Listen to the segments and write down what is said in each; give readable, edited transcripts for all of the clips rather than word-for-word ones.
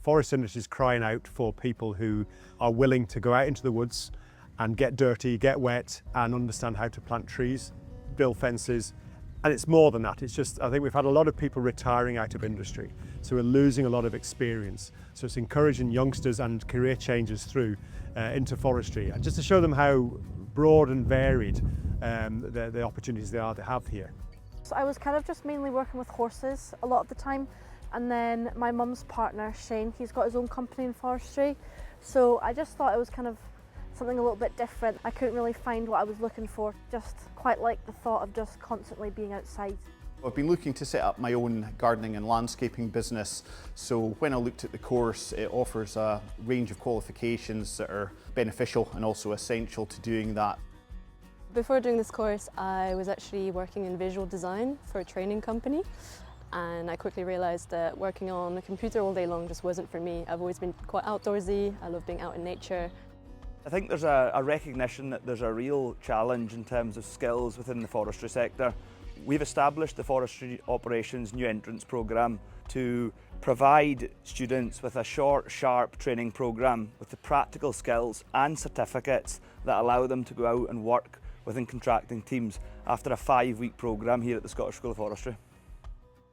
forest industry is crying out for people who are willing to go out into the woods and get dirty, get wet, and understand how to plant trees, build fences. And it's more than that. It's just, I think we've had a lot of people retiring out of industry, so we're losing a lot of experience. So it's encouraging youngsters and career changers through into forestry, and just to show them how broad and varied the opportunities they have here. So I was kind of just mainly working with horses a lot of the time, and then my mum's partner Shane, he's got his own company in forestry, so I just thought it was kind of something a little bit different. I couldn't really find what I was looking for, just quite like the thought of just constantly being outside. I've been looking to set up my own gardening and landscaping business, so when I looked at the course, it offers a range of qualifications that are beneficial and also essential to doing that. Before doing this course, I was actually working in visual design for a training company, and I quickly realised that working on a computer all day long just wasn't for me. I've always been quite outdoorsy, I love being out in nature. I think there's a recognition that there's a real challenge in terms of skills within the forestry sector. We've established the Forestry Operations New Entrants programme to provide students with a short, sharp training programme with the practical skills and certificates that allow them to go out and work within contracting teams after a 5-week programme here at the Scottish School of Forestry.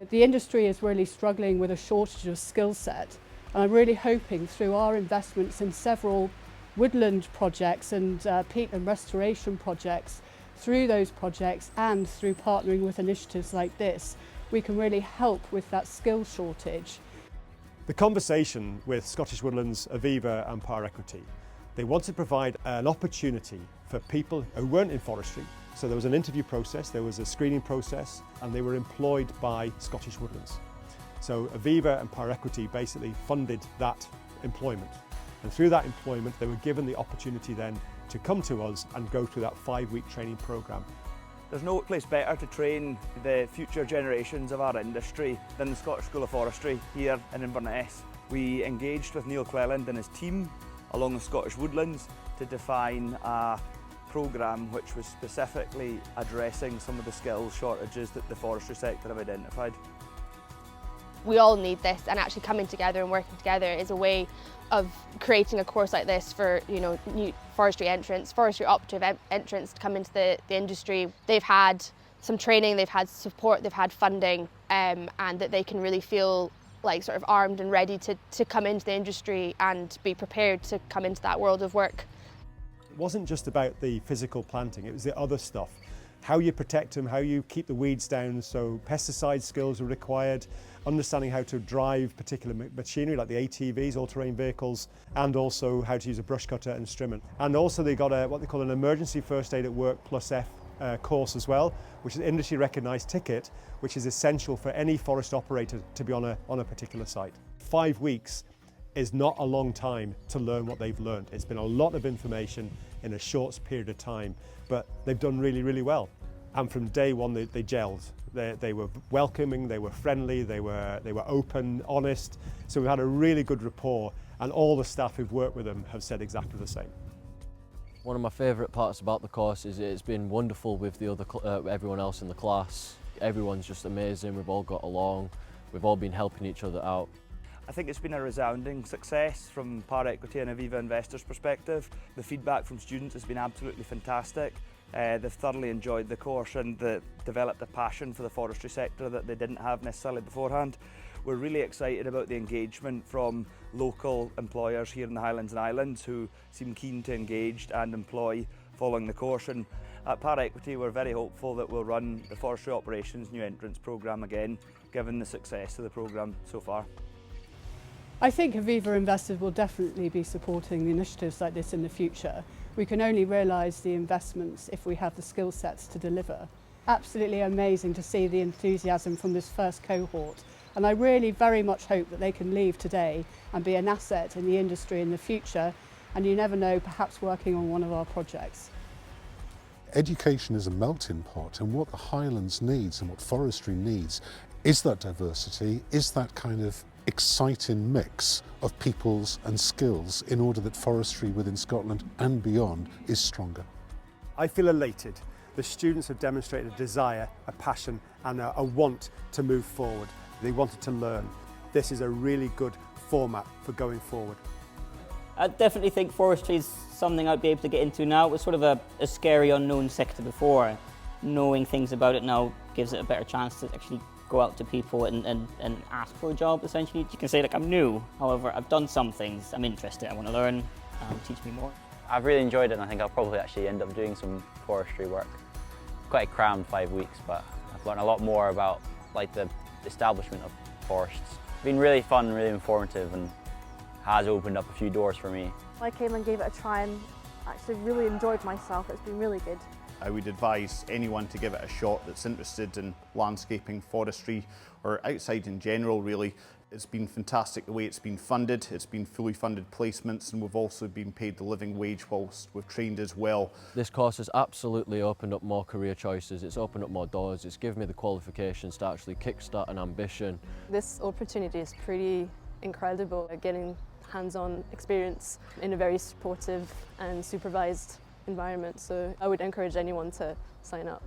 The industry is really struggling with a shortage of skill set, and I'm really hoping through our investments in several woodland projects and peat and restoration projects, through those projects and through partnering with initiatives like this, we can really help with that skill shortage. The conversation with Scottish Woodlands, Aviva and PA Equity, they want to provide an opportunity for people who weren't in forestry. So there was an interview process, there was a screening process, and they were employed by Scottish Woodlands. So Aviva and PA Equity basically funded that employment. And through that employment, they were given the opportunity then to come to us and go through that 5-week training programme. There's no place better to train the future generations of our industry than the Scottish School of Forestry here in Inverness. We engaged with Neil Cleland and his team along with Scottish Woodlands to define a programme which was specifically addressing some of the skills shortages that the forestry sector have identified. We all need this, and actually coming together and working together is a way of creating a course like this for new forestry entrants, forestry operative entrants to come into the industry. They've had some training, they've had support, they've had funding, and that they can really feel like sort of armed and ready to come into the industry and be prepared to come into that world of work. It wasn't just about the physical planting, it was the other stuff. How you protect them, how you keep the weeds down, so pesticide skills are required, understanding how to drive particular machinery like the ATVs, all-terrain vehicles, and also how to use a brush cutter and strimman. And also they got what they call an emergency first aid at work +F course as well, which is an industry recognised ticket, which is essential for any forest operator to be on a particular site. 5 weeks is not a long time to learn what they've learned. It's been a lot of information in a short period of time, but they've done really, really well. And from day one, they gelled. They were welcoming, they were friendly, they were open, honest. So we've had a really good rapport, and all the staff who've worked with them have said exactly the same. One of my favourite parts about the course is it's been wonderful with the other everyone else in the class. Everyone's just amazing, we've all got along, we've all been helping each other out. I think it's been a resounding success from PA Equity and Aviva Investors' perspective. The feedback from students has been absolutely fantastic. They've thoroughly enjoyed the course and developed a passion for the forestry sector that they didn't have necessarily beforehand. We're really excited about the engagement from local employers here in the Highlands and Islands who seem keen to engage and employ following the course. And at PA Equity, we're very hopeful that we'll run the Forestry Operations New Entrants programme again, given the success of the programme so far. I think Aviva Investors will definitely be supporting the initiatives like this in the future. We can only realise the investments if we have the skill sets to deliver. Absolutely amazing to see the enthusiasm from this first cohort, and I really very much hope that they can leave today and be an asset in the industry in the future, and you never know, perhaps working on one of our projects. Education is a melting pot, and what the Highlands needs and what forestry needs is that diversity, is that kind of exciting mix of peoples and skills in order that forestry within Scotland and beyond is stronger. I feel elated. The students have demonstrated a desire, a passion and a want to move forward. They wanted to learn. This is a really good format for going forward? I definitely think forestry is something I'd be able to get into now. It was sort of a scary unknown sector before. Knowing things about it now gives it a better chance to actually go out to people and ask for a job, essentially. You can say, like, I'm new, however, I've done some things, I'm interested, I want to learn, teach me more. I've really enjoyed it, and I think I'll probably actually end up doing some forestry work. Quite a crammed 5 weeks, but I've learned a lot more about like the establishment of forests. It's been really fun, really informative, and has opened up a few doors for me. I came and gave it a try and actually really enjoyed myself. It's been really good. I would advise anyone to give it a shot that's interested in landscaping, forestry, or outside in general, really. It's been fantastic the way it's been funded. It's been fully funded placements, and we've also been paid the living wage whilst we've trained as well. This course has absolutely opened up more career choices, it's opened up more doors, it's given me the qualifications to actually kickstart an ambition. This opportunity is pretty incredible, getting hands-on experience in a very supportive and supervised environment, so I would encourage anyone to sign up.